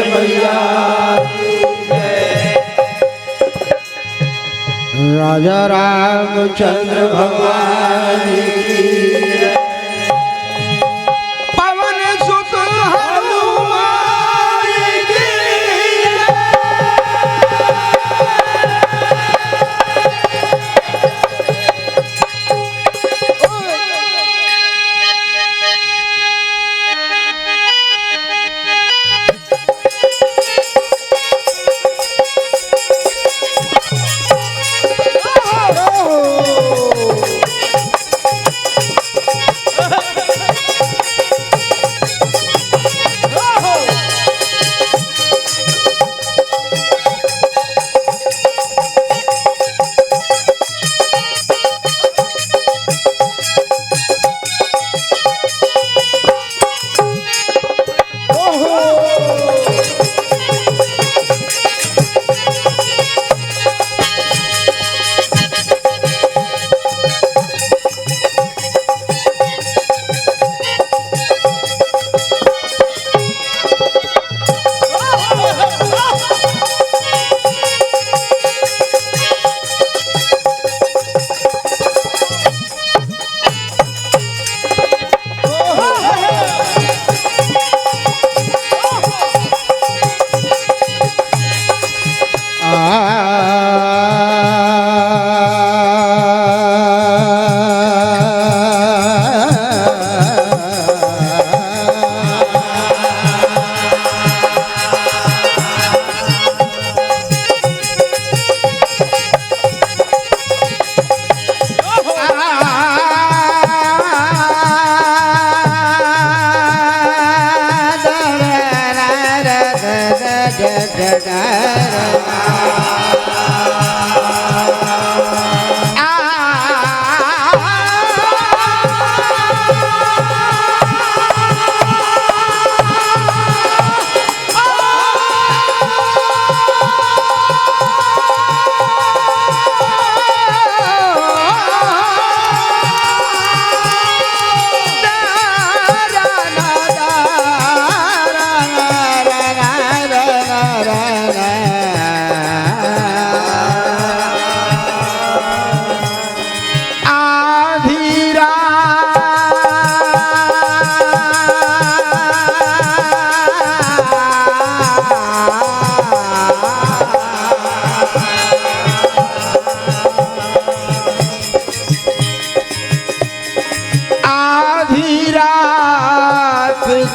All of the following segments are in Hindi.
मैया की जय। राजा रामचंद्र भगवान की जय। पवन सुत हनुमान की जय।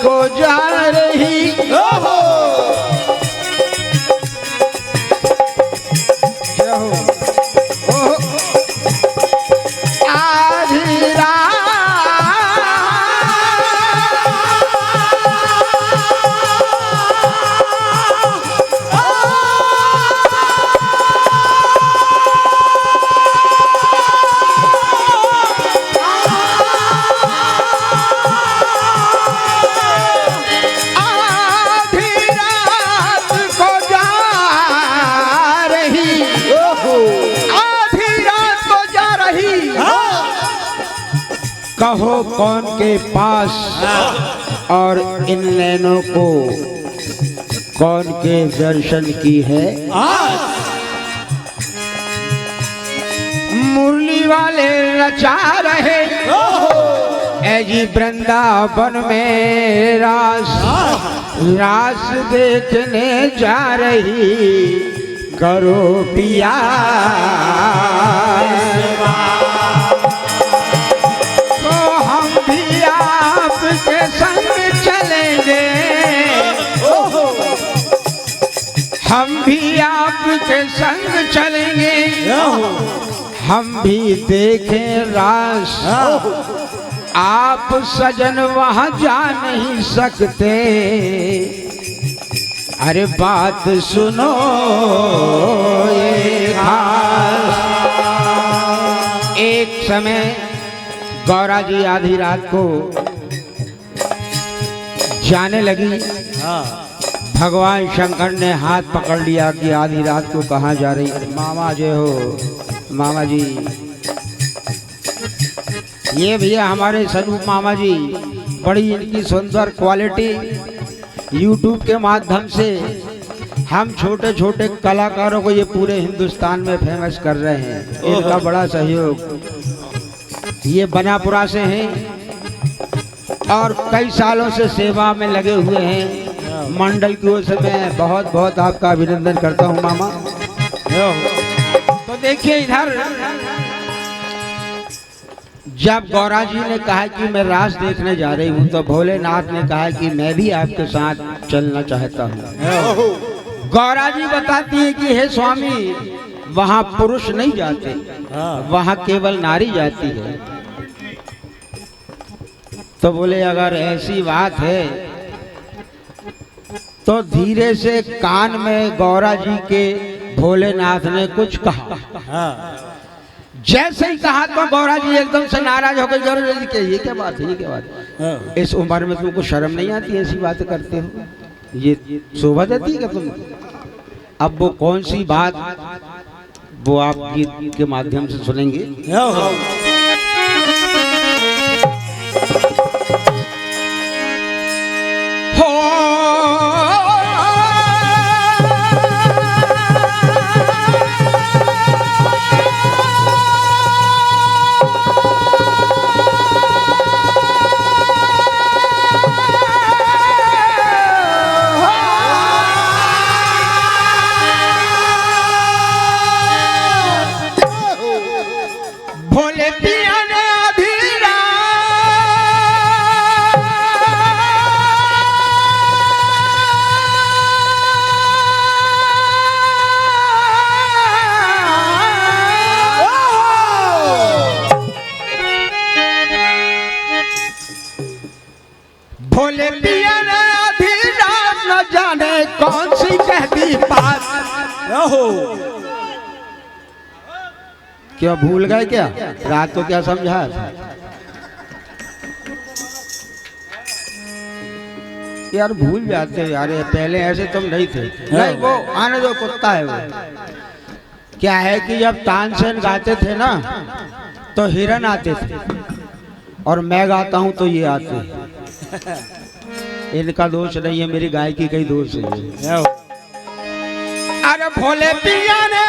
को जा रही हो आधी रात कहो कौन के पास और इन नैनों को कौन के दर्शन की है। मुरली वाले नचा रहे ऐ जी वृंदावन में रास रास देखने जा रही करो पिया के संग चलेंगे हम भी आपके संग चलेंगे हम भी देखें रास आप सजन वहां जा नहीं सकते। अरे बात सुनो ये खास। एक समय गौरा जी आधी रात को जाने लगी। भगवान शंकर ने हाथ पकड़ लिया कि आधी रात को कहाँ जा रही। मामा जय हो मामा जी। ये भैया हमारे स्वरूप मामा जी, बड़ी इनकी सुंदर क्वालिटी। YouTube के माध्यम से हम छोटे छोटे कलाकारों को ये पूरे हिंदुस्तान में फेमस कर रहे हैं। इनका बड़ा सहयोग। ये बनापुरा से हैं और कई सालों से सेवा में लगे हुए हैं। मंडल की ओर से मैं बहुत बहुत आपका अभिनंदन करता हूँ मामा। तो देखिए इधर जब गौरा जी ने कहा कि मैं रास देखने जा रही हूँ तो भोलेनाथ ने कहा कि मैं भी आपके साथ चलना चाहता हूँ। गौरा जी बताती है कि हे स्वामी, वहाँ पुरुष नहीं जाते, वहाँ केवल नारी जाती है। तो बोले अगर ऐसी बात है तो धीरे से कान में गौरा जी के भोलेनाथ ने कुछ कहा। जैसे ही कहा तो गौरा जी एकदम से नाराज हो गए। गौरा जी के ये क्या बात है, ये क्या बात है? इस उम्र में तुमको शर्म नहीं आती, ऐसी बातें करते हो? ये शोभा देती है तुम? अब वो कौन सी बात वो आप गीत के माध्यम से सुनेंगे। भोले पिया ने आधी रात न जाने कौन सी कह दी बात। क्या भूल गए क्या? रात को क्या समझा? यार भूल जाते यार, पहले ऐसे तुम नहीं थे। नहीं वो आने दो, कुत्ता है वो। क्या है कि जब तानसेन गाते थे ना तो हिरन आते थे और मैं गाता हूं तो ये आते हैं। इनका दोष नहीं है, मेरी गायकी का ही दोष है। अरे भोले पिया ने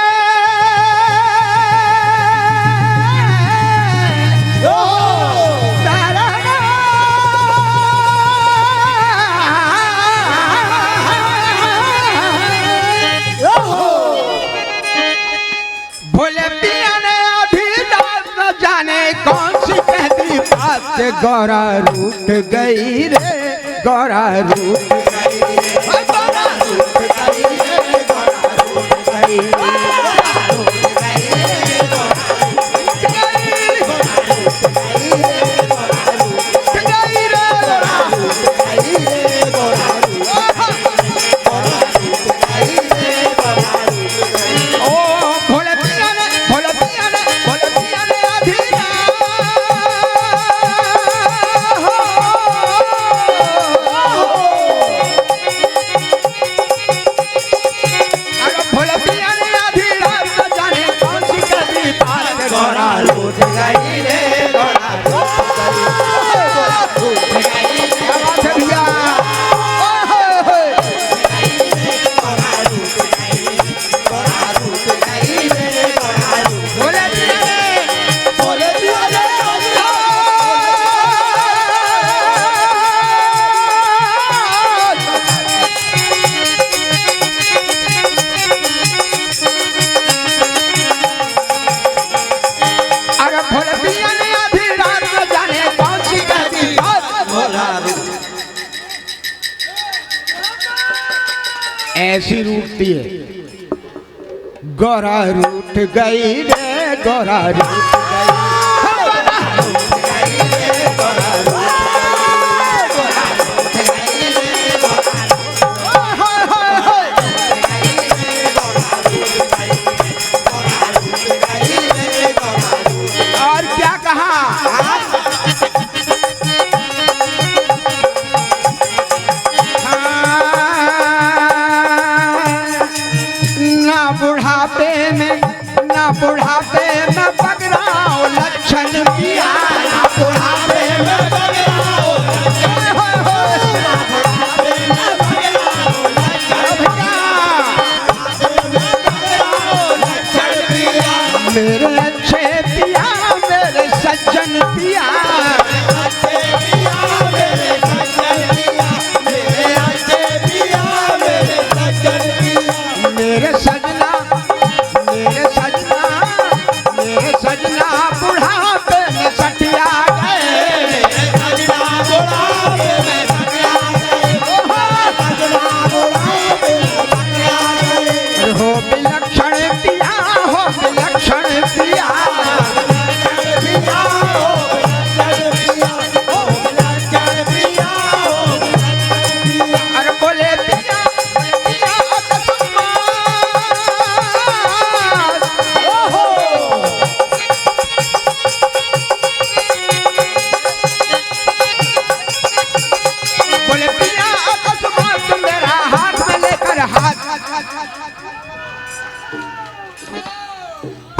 भोले पिया ने अभी रात न जाने कौन सी कहती बात। गौरा रूठ गई रे, गौरा रूठ गई, गौरा रूठ गई रे, गौरा रूठ गई। ऐसी रूठती है, गौरा रूठ गई रे, गौरा रूठ गई। और क्या कहा? बुढ़ापे में पगड़ा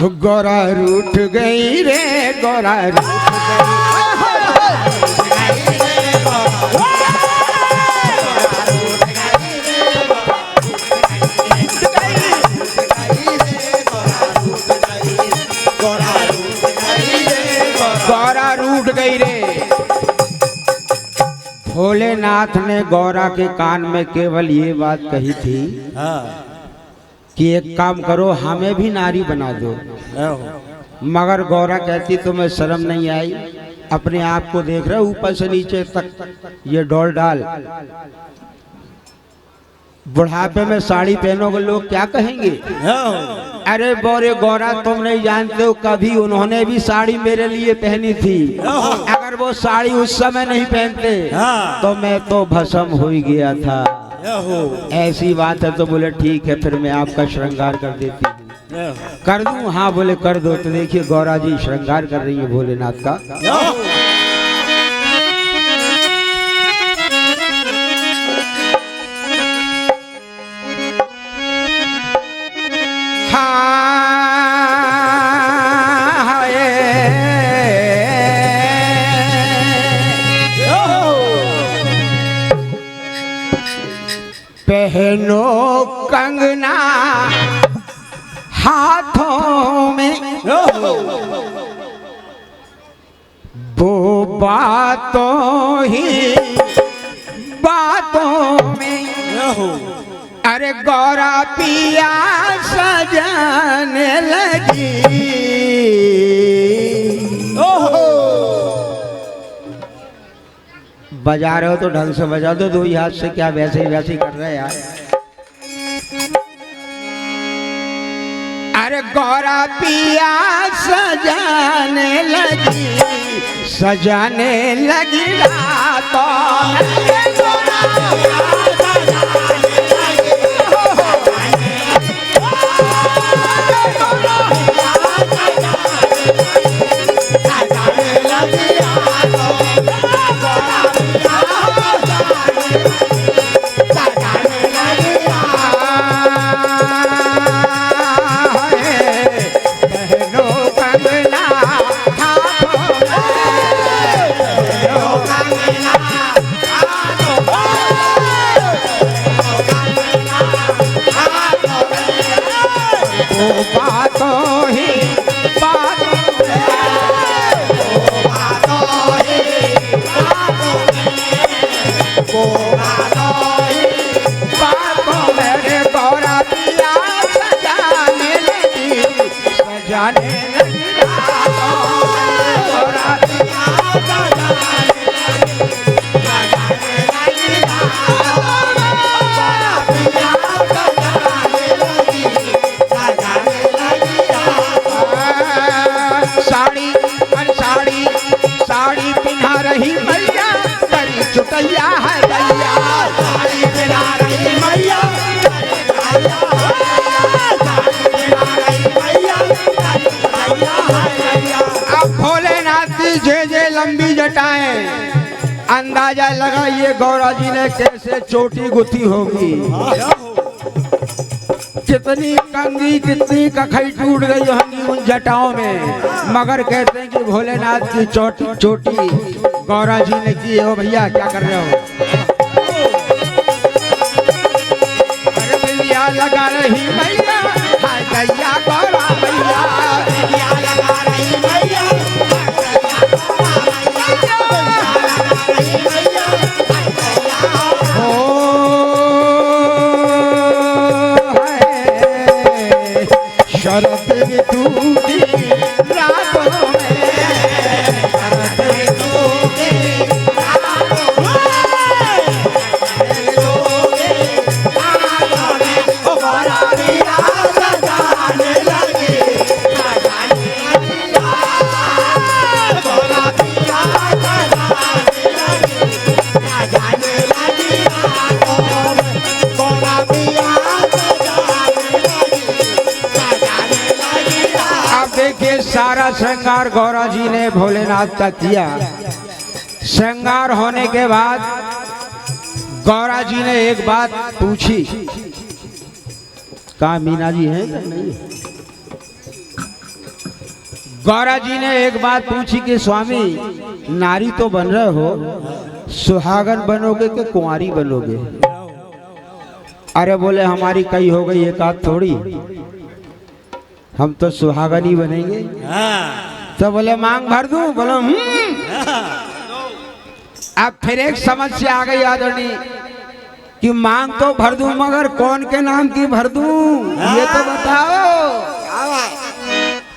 गौरा रूठ गई रे, गौरा रूठ गई रे। भोलेनाथ ने गौरा के कान में केवल ये बात कही थी कि एक काम करो, हमें भी नारी बना दो। मगर गौरा कहती तुम्हें शर्म नहीं आई? अपने आप को देख रहे ऊपर से नीचे तक ये डोल डाल, बुढ़ापे में साड़ी पहनोगे लोग क्या कहेंगे? अरे बोरे गौरा तुम नहीं जानते हो, कभी उन्होंने भी साड़ी मेरे लिए पहनी थी। अगर वो साड़ी उस समय नहीं पहनते तो मैं तो भस्म हो ही गया था। ऐसी बात है तो बोले ठीक है, फिर मैं आपका श्रृंगार कर देती हूँ। कर दूं? हाँ बोले कर दो। तो देखिए गौरा जी श्रृंगार कर रही है भोलेनाथ का। पहनो कंगना हाथों में, वो बातों ही बातों में, अरे गौरा पिया सजाने लगी। बजा रहे हो तो ढंग से बजा दो, दो ही हाथ से, क्या वैसे ही कर रहे हैं यार। अरे गौरा पिया सजाने लगी रातों। साड़ी पिन्हा रही मैया, करी चुटैया है दैया। साड़ी पिन्हा रही मैया, अब भोलेनाथ की जे लंबी जटाएं, अंदाजा लगाइए गौरा जी ने कैसे चोटी गुथी होगी। कितनी कंगी कितनी कखई टूट गई होंगी उन जटाओं में, मगर कहते हैं कि भोलेनाथ की चोटी गौरा जी ने की। हो भैया क्या कर रहे हो? अरे बिंदिया लगा रही मैया, हाय दैया गौरा मैया, बिंदिया लगा रही मैया, शरत ऋतु की रातों में, शरत ऋतु की रातों में, गौरा पिया सजाने लगी, गौरा पिया सजाने लगी, गौरा पिया देखिए सारा श्रृंगार गौरा जी ने भोलेनाथ का किया। श्रृंगार होने के बाद गौरा जी ने एक बात पूछी, कहाँ मीना जी हैं क्या? नहीं गौरा जी ने एक बात पूछी कि स्वामी नारी तो बन रहे हो, सुहागन बनोगे कि कुंवारी बनोगे? अरे बोले हमारी कई हो गई, एक आध थोड़ी, हम तो सुहागन ही बनेंगे। तो बोले मांग भर दूं? बोलो अब फिर एक समस्या आ गई आदरणीय कि मांग तो भर दूं मगर कौन के नाम की भर दूं, ये तो बताओ।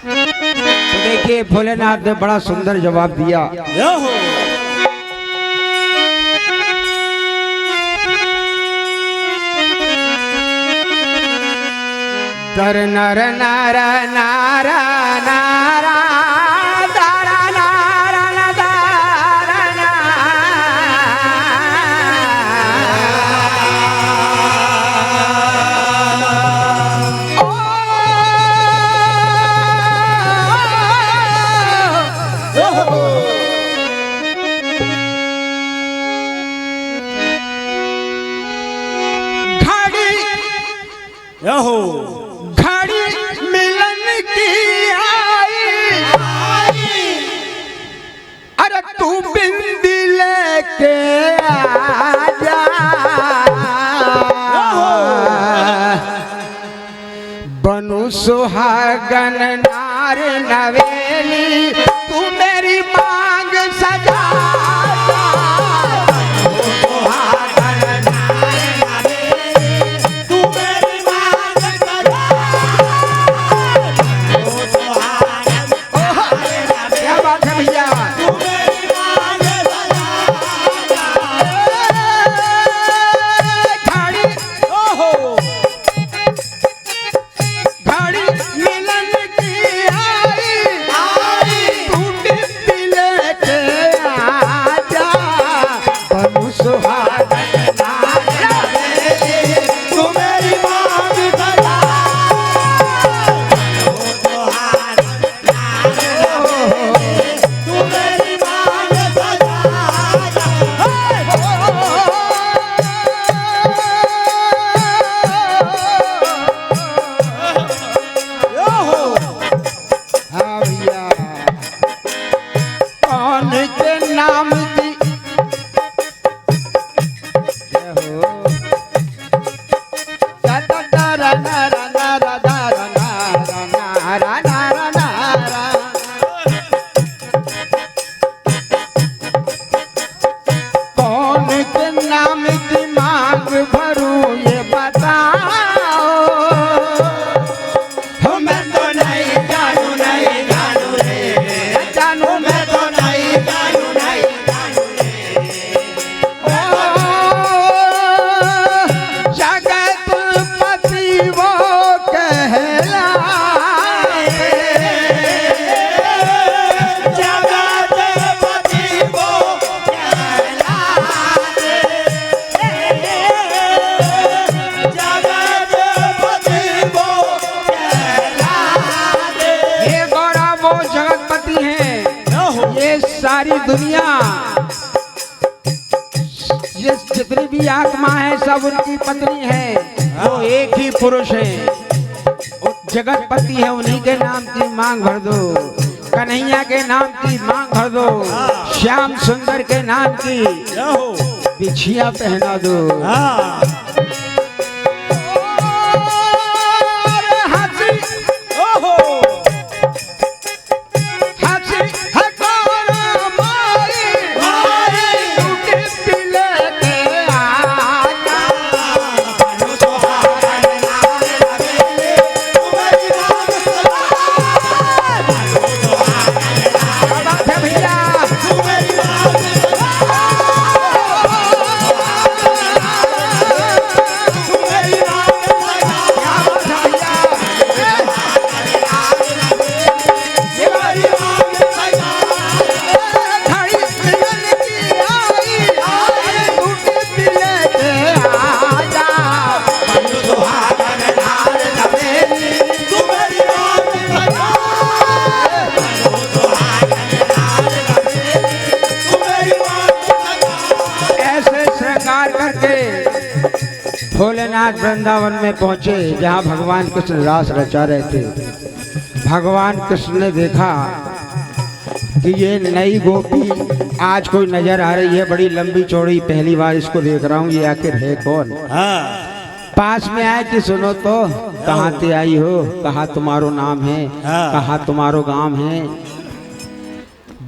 तो देखिए भोलेनाथ ने बड़ा सुंदर जवाब दिया। दर नर नर नारा नारा दारा नारा दारा घड़ी मिलन की आई, अरे तू बिंदी लेके आजा, बनू सुहागन नार नवेली, तू मेरी मांग सजा। सारी दुनिया ये जितनी भी आत्मा है सब उनकी पत्नी है, वो एक ही पुरुष है, जगतपति है, उन्हीं के नाम की मांग भर दो, कन्हैया के नाम की मांग भर दो, श्याम सुंदर के नाम की बिछिया पहना दो। भोलेनाथ वृंदावन में पहुंचे जहां भगवान कृष्ण रास रचा रहे थे। भगवान कृष्ण ने देखा कि ये नई गोपी आज कोई नजर आ रही है, बड़ी लंबी चौड़ी, पहली बार इसको देख रहा हूँ, ये आखिर है कौन। पास में आए कि सुनो तो, कहाँ से आई हो, कहाँ तुम्हारो नाम है, कहाँ तुम्हारो गांव है।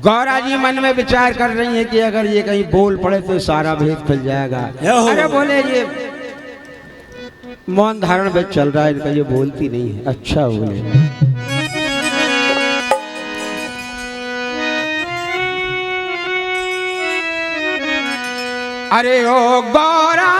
गौरा जी मन में विचार कर रही है कि अगर ये कहीं बोल पड़े तो सारा भेद खुल जाएगा। अरे बोले ये मौन धारण में चल रहा है इनका, ये बोलती नहीं है। अच्छा बोले अरे ओ गौरा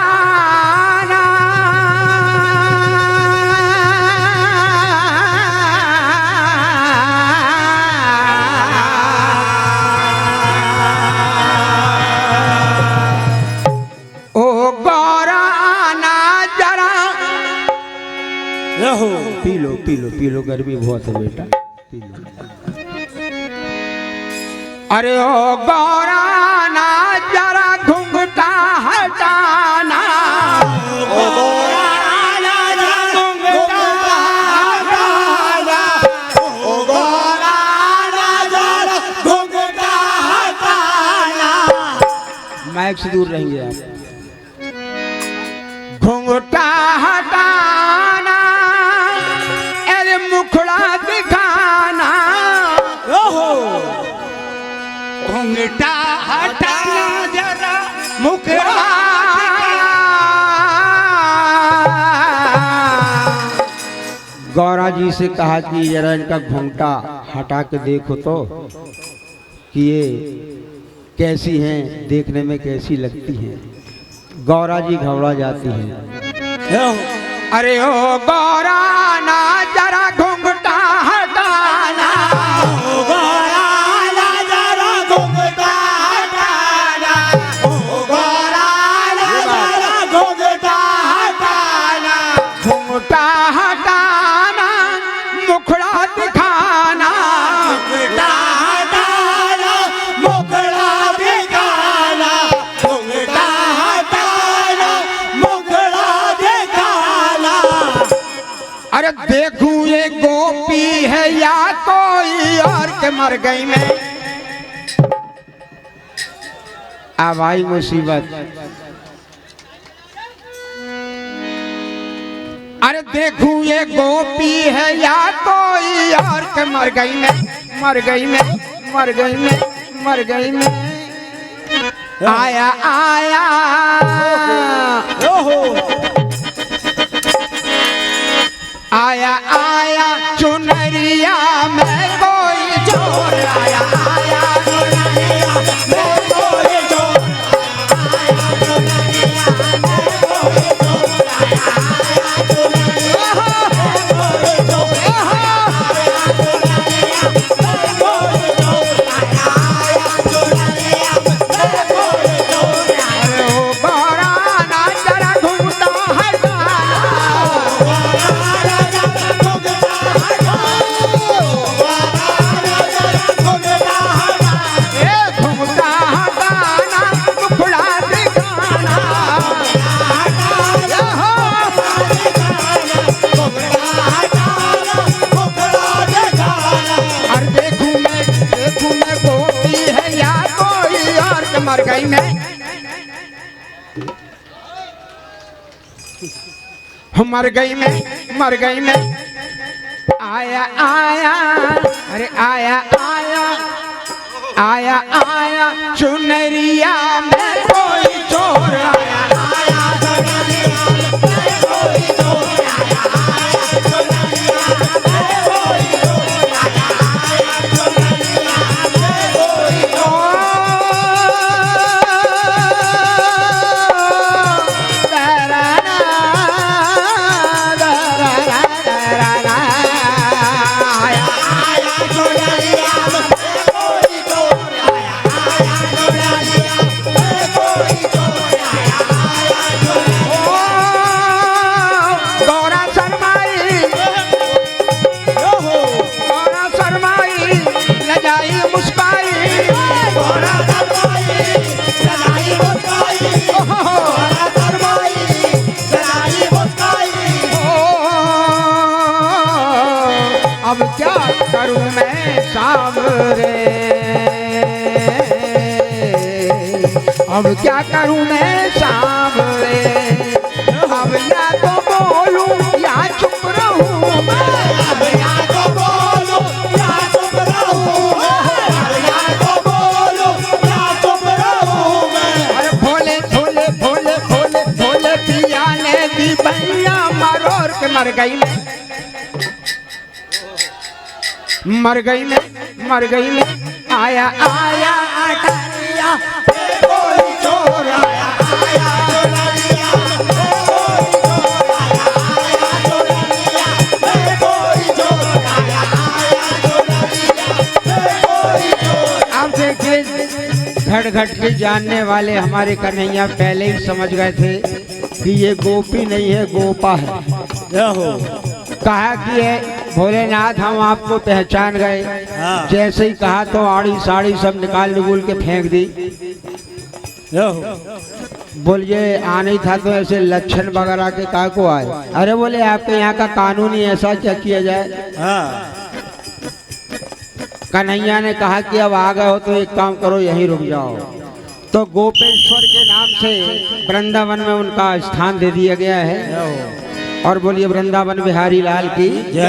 पी लो गर्मी बहुत है बेटा, पी लो। अरे ओ गौरा ना जरा घुंघटा हटाना, ओ गौरा ना जरा घुंघटा हटाना, ओ गौरा ना जरा घुंघटा हटाना। माइक से दूर रहेंगे आप। घुंघटा हटाना, मुखड़ा दिखाना, घुंघटा हटाना जरा मुखड़ा गौरा जी से कहा कि जरा इनका घुंघटा हटा के देखो तो कि ये कैसी हैं, देखने में कैसी लगती हैं। गौरा जी घबरा जाती हैं। अरे ओ गौरा ना जरा घुंघटा हटाना, ओ गौरा ना जरा घुंघटा हटाना, ओ गौरा ना जरा घुंघटा हटाना, घुंघटा हटाना मुखड़ा दिखाना, घुंघटा हटाना मुखड़ा दिखाना, घुंघटा हटाना मुखड़ा दिखाना। अरे देखूं ये गोपी है या कोई और के मर गई मैं। अब आई मुसीबत। अरे देखूं ये गोपी है या कोई और के मर गई मैं, मर गई मैं, मर गई मैं, मर गई मैं। आया आया आया आया चुनरिया में कोई चोर आया, आया चुनरिया में कोई चोर आया, चुनरिया में कोई चोर आया, आया चुनरिया में कोई चोर आया, चुनरिया में कोई चोर आया, आया चुनरिया में कोई चोर आया। ओ गौरा ना जरा घुंघटा हटाना, मर गई मैं, मर गई मैं, मर गई मैं। आया आया अरे आया आया आया आया चुनरिया में कोई चोर आया, आया चुनरिया में कोई चोर आया, आया चुनरिया में कोई चोर आया, आया चुनरिया में कोई चोर। कोई चोर आया, रे, अब क्या करूं मैं शाम रे, अब या तो बोलूं या चुप रहूं, अब या तो बोलो या चुप रहूं मैं, अब या तो बोलो या चुप रहूं मैं। अरे भोले भोले भोले भोले भोले पिया ने दी भैया मरोर के मर गई मैं, मर गई मैं, मर गई मैं, आया आया अटरिया कोई चोर आया आया चोरनिया, कोई चोर आया आया चोरनिया, कोई चोर। अब देखिए घट घट के जानने वाले हमारे कन्हैया पहले ही समझ गए थे कि ये गोपी नहीं है गोपा है। कहा कि है भोलेनाथ हम आपको पहचान गए, जैसे ही कहा तो आड़ी साड़ी सब निकाल निगुल के फेंक दी। बोलिए आने था तो ऐसे लक्षण वगैरह के का को आए। अरे बोले आपके यहाँ का कानून ही ऐसा क्या किया जाए। कन्हैया ने कहा कि अब आ गए हो तो एक काम करो यहीं रुक जाओ। तो गोपेश्वर के नाम से वृंदावन में उनका स्थान दे दिया गया है। और बोलिए वृंदावन बिहारी लाल की जय।